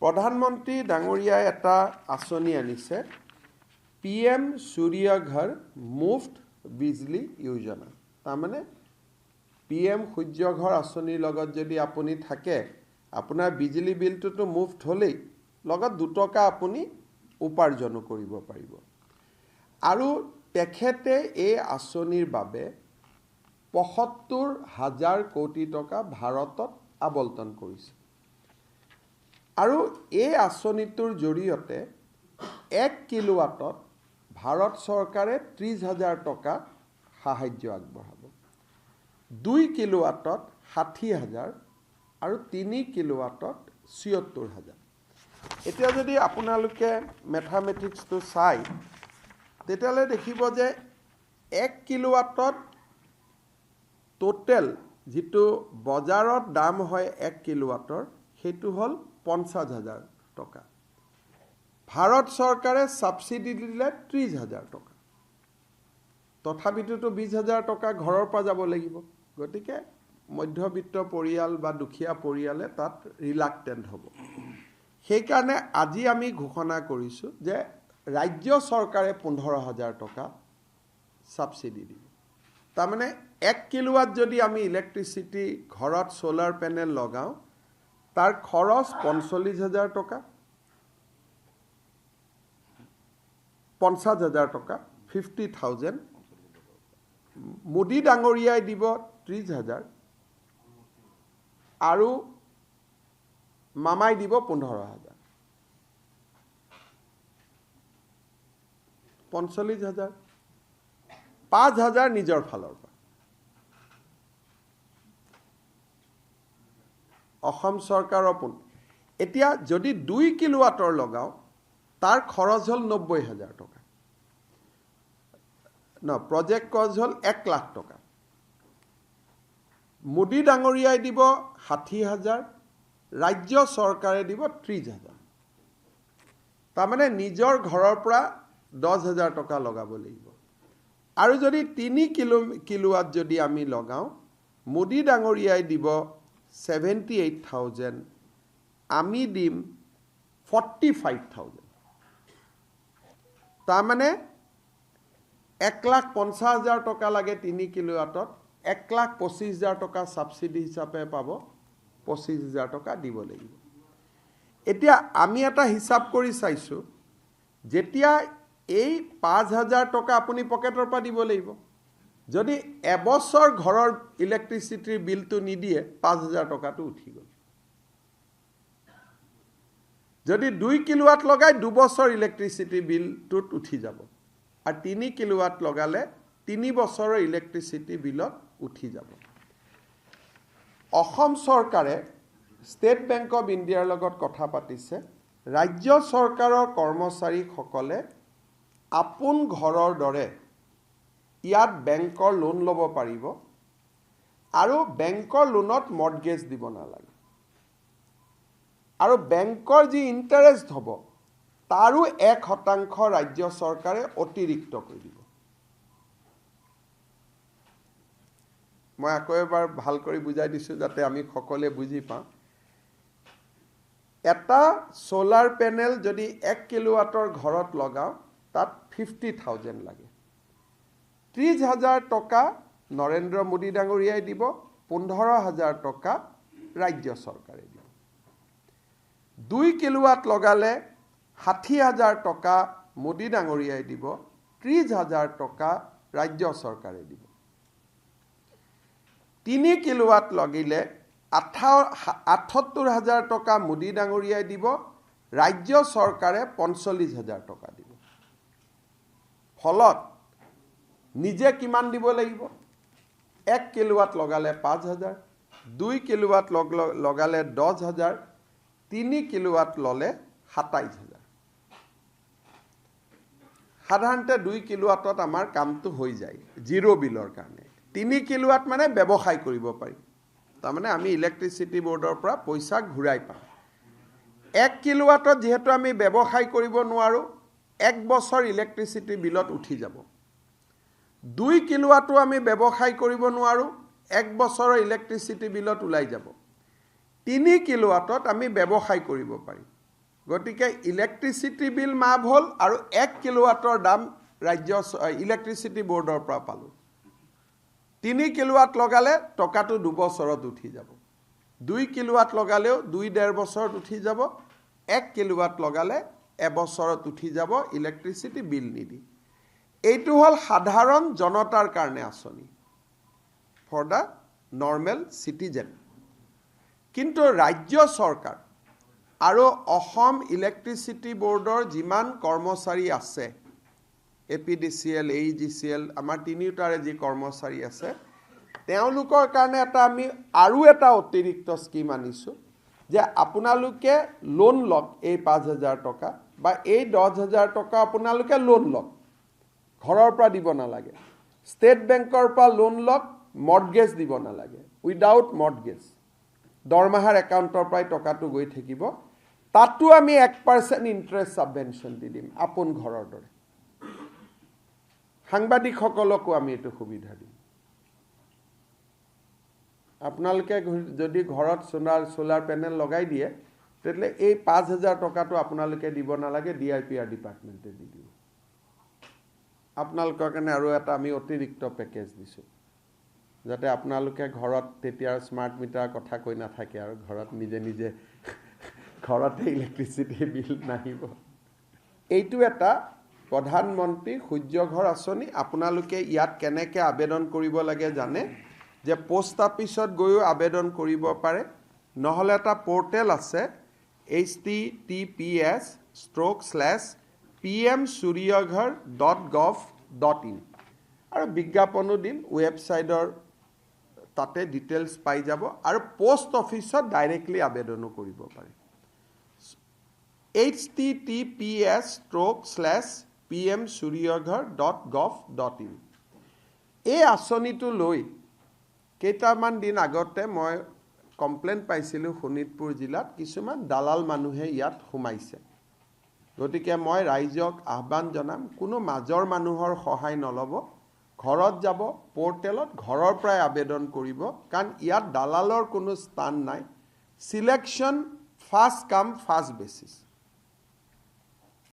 প্ৰধানমন্ত্ৰী ডাঙৰীয়াই এটা আঁচনি আনিছে PM সূৰ্য ঘৰ মুফ্ত বিজলী যোজনা তাৰমানে PM সূৰ্য ঘৰ আঁচনিৰ লগত যদি আপুনি থাকে আপোনাৰ বিজলী বিলটো মুফ্ত হলেই লগত 2 টকা আপুনি উপাৰ্জন কৰিব পাৰিব আৰু তেখেতে এই আঁচনিৰ বাবে ৭৫,০০০ কোটি টকা ভাৰতত আবণ্টন কৰিছে আৰু এই আঁচনিটোৰ জৰিয়তে 1 কিলোৱাটত ভাৰত চৰকাৰে 30,000 টকা সাহায্য আগবঢ়াব 2 কিলোৱাটত 60,000 আৰু 3 কিলোৱাটত ৭৪,000 এতিয়া যদি আপোনালোকে ম্যাথমেটিক্সটো চাই তেতিয়ালে দেখিব যে 1 কিলোৱাটত টোটেল যেটো বজাৰত দাম হয় 1 কিলোৱাটৰ হেতু হল 50,000 টকা ভাৰত চৰকাৰে সাবসিডি দিলে 30,000 টকা তথাপিতো 20,000 টকা ঘৰৰ পৰা যাব লাগিব গতিকে মধ্যবিত্ত পৰিয়াল বা দুখীয়া পৰিয়ালে তাত ৰিলাক্টেন্ট হ'ব সেই কাৰণে আজি আমি ঘোষণা কৰিছো যে ৰাজ্য চৰকাৰে 15,000 টকা সাবসিডি দিব তাৰমানে 1 কিলোৱাট যদি আমি ইলেক্ট্ৰিসিটি ঘৰত সোলাৰ প্যানেল লগাও তাৰ খৰচ 45,000 টকা 50,000 টকা 50,000 মোদী ডাঙৰীয়াই দিব 30,000 আৰু মামাই দিব 15,000 45,000 5,000 নিজৰ ফালৰ পৰা অসম চৰকাৰৰ পোন এতিয়া যদি 2 কিলোৱাটৰ লগাও তাৰ খৰচ হল 90,000 টকা না প্ৰজেক্ট কজ হল 1 লাখ টকা মোদী ডাঙৰীয়াই দিব 60,000 ৰাজ্য চৰকাৰে দিব 30,000 তাৰমানে নিজৰ ঘৰৰ পৰা 10,000 টকা লগাব লাগিব আৰু যদি 3 কিলোৱাট যদি আমি লগাও মোদী ডাঙৰীয়াই দিব 78,000 আমি দিম 45,000 তাৰমানে 1,50,000 টকা লাগে 3 কিলোৱাটত 1,25,000 টকা সাবসিডি হিচাপে পাব 25,000 টকা দিব লাগিব এতিয়া আমি এটা হিসাব কৰি চাইছো যেতিয়া এই 5,000 টকা আপুনি পকেটৰ পৰা দিব লাগিব যদি এবছৰ ঘৰৰ ইলেক্ট্ৰিসিটিৰ বিলটো নিদিয়ে 5,000 টকাটো উঠি গল যদি 2 কিলোৱাট লগাই 2 বছৰ ইলেক্ট্ৰিসিটি বিলটোত উঠি যাব আৰু 3 কিলোৱাট লগালে 3 বছৰৰ ইলেক্ট্ৰিসিটি বিলত উঠি যাব অসম চৰকাৰে ষ্টেট বেংক অফ ইণ্ডিয়াৰ লগত কথা পাতিছে ৰাজ্য চৰকাৰৰ কৰ্মচাৰীসকলে আপোন ঘৰৰ দৰে ইয়াত বেংকৰ লোন ল'ব পাৰিব আৰু বেংকৰ লোনত মৰ্টগেজ দিব নালাগে আৰু বেংকৰ যি ইন্টাৰেষ্ট হ'ব তাৰো 1% ৰাজ্য চৰকাৰে অতিৰিক্ত কৰি দিব মই আকৌ এবাৰ ভাল কৰি বুজাই দিছো যাতে আমি সকলোৱে বুজি পাওঁ এটা সোলাৰ প্যানেল যদি 1 কিলোৱাটৰ ঘৰত লগাও তাত 50,000 লাগে 30,000 টকা নৰেন্দ্ৰ মোদী ডাঙৰীয়াই দিব 15,000 টকা ৰাজ্য চৰকাৰে দিব 2 কিলোৱাট লগালে 60,000 টকা মোদী ডাঙৰীয়াই দিব 30,000 টকা ৰাজ্য চৰকাৰে দিব 3 কিলোৱাট লাগিলে 78,000 টকা মোদী ডাঙৰীয়াই দিব ৰাজ্য চৰকাৰে 45,000 টকা দিব ফলত নিজে কিমান দিব লাগিব 1 কিলোৱাট লগালে 5,000 2 কিলোৱাট লগালে 10,000 3 কিলোৱাট ললে 27,000 সাধাৰণতে 2 কিলোৱাটত আমাৰ কামটো হৈ যায় জিৰো বিলৰ কাৰণে 3 কিলোৱাট মানে ব্যৱসায় কৰিব পাৰি তাৰমানে আমি ইলেক্ট্ৰিসিটি বোৰ্ডৰ পৰা পইচা ঘূৰাই পাম 1 কিলোৱাটত যেহেতু আমি ব্যৱসায় কৰিব নোৱাৰো 1 বছৰ ইলেক্ট্ৰিসিটি বিলত উঠি যাব 2 কিলোৱাটো আমি ব্যৱসায় কৰিব নোৱাৰো 1 বছৰৰ ইলেক্ট্ৰিসিটি বিলত উলাই যাব 3 কিলোৱাটত আমি ব্যৱসায় কৰিব পাৰিম গতিকে ইলেক্ট্ৰিচিটি বিল মাফ হ'ল আৰু 1 কিলোৱাটৰ দাম ৰাজ্য ইলেক্ট্ৰিচিটি বোৰ্ডৰ পৰা পালোঁ 3 কিলোৱাট লগালে টকাটো 2 বছৰত উঠি যাব 2 কিলোৱাট লগালেও 2.5 বছৰত উঠি যাব 1 কিলোৱাট লগালে এবছৰত উঠি যাব ইলেক্ট্ৰিচিটি বিল নিদি এইটো হ'ল সাধাৰণ জনতাৰ কাৰণে আঁচনি ফৰ দা নৰ্মেল সিটিজেন কিন্তু ৰাজ্য চৰকাৰ আৰু অসম ইলেক্ট্ৰিচিটি বোৰ্ডৰ যিমান কৰ্মচাৰী আছে APDCL AEGCL আমাৰ তিনিটাৰে যি কৰ্মচাৰী আছে তেওঁলোকৰ কাৰণে আমি আৰু এটা অতিৰিক্ত স্কিম আনিছো যে আপোনালোকে লোন লক এই 5000 টকা বা এই 10000 টকা আপোনালোকে লোন লক ঘৰৰ পৰা দিব নালাগে ষ্টেট বেংকৰ পৰা লোন লক মৰ্টগেজ দিব নালাগে উইদাউট মৰ্টগেজ দৰমাহাৰ একাউণ্টৰ পৰা টকাটো গৈ থাকিব তাতো আমি 1% ইন্টাৰেষ্ট সাবভেনশন দি দিম আপোন ঘৰৰ দৰে সাংবাদিকসকলকো আমি এটো সুবিধা দিম আপোনালোকে যদি ঘৰত সোলাৰ পেনেল লগাই দিয়ে তেতিয়ালে এই 5000 টকাটো আপোনালোকে দিব নালাগে DIPR ডিপাৰ্টমেণ্টে দি দিব আপোনালোকৰ কাৰণে আৰু এটা আমি অতিৰিক্ত পেকেজ দিছো যাতে আপোনালোকে ঘৰত তেতিয়া স্মাৰ্ট মিটাৰ কথা কৈ নাথাকে আৰু ঘৰত নিজে নিজে ঘৰতে ইলেক্ট্ৰিচিটি বিল নাহিব এইটো এটা প্ৰধানমন্ত্ৰী সূৰ্যঘৰ আঁচনি আপোনালোকে ইয়াত কেনেকৈ আবেদন কৰিব লাগে জানে যে পোষ্ট অফিচত গৈও আবেদন কৰিব পাৰে নহলে এটা পোৰ্টেল আছে https:/pmsuryaghar.gov.in আৰু বিজ্ঞাপনো দিম ৱেবসাইটৰ তাতে ডিটেইলছ পাই যাব আৰু পোষ্ট অফিচত ডাইৰেক্টলি আবেদনো কৰিব পাৰে https:/pmsuryaghar.gov.in এই আঁচনিটো লৈ কেইটামান দিন আগতে মই কমপ্লেইন পাইছিলোঁ শোণিতপুৰ জিলাত কিছুমান দালাল মানুহে ইয়াত সোমাইছে গতিকে মই ৰাইজক আহ্বান জনাম কোনো মাজৰ মানুহৰ সহায় নলব ঘৰত যাব পোৰ্টেলত ঘৰৰ পৰাই আবেদন কৰিব কাৰণ ইয়াত দালালৰ কোনো স্থান নাই সিলেকশন ফাৰ্স্ট কাম ফাৰ্স্ট বেসিস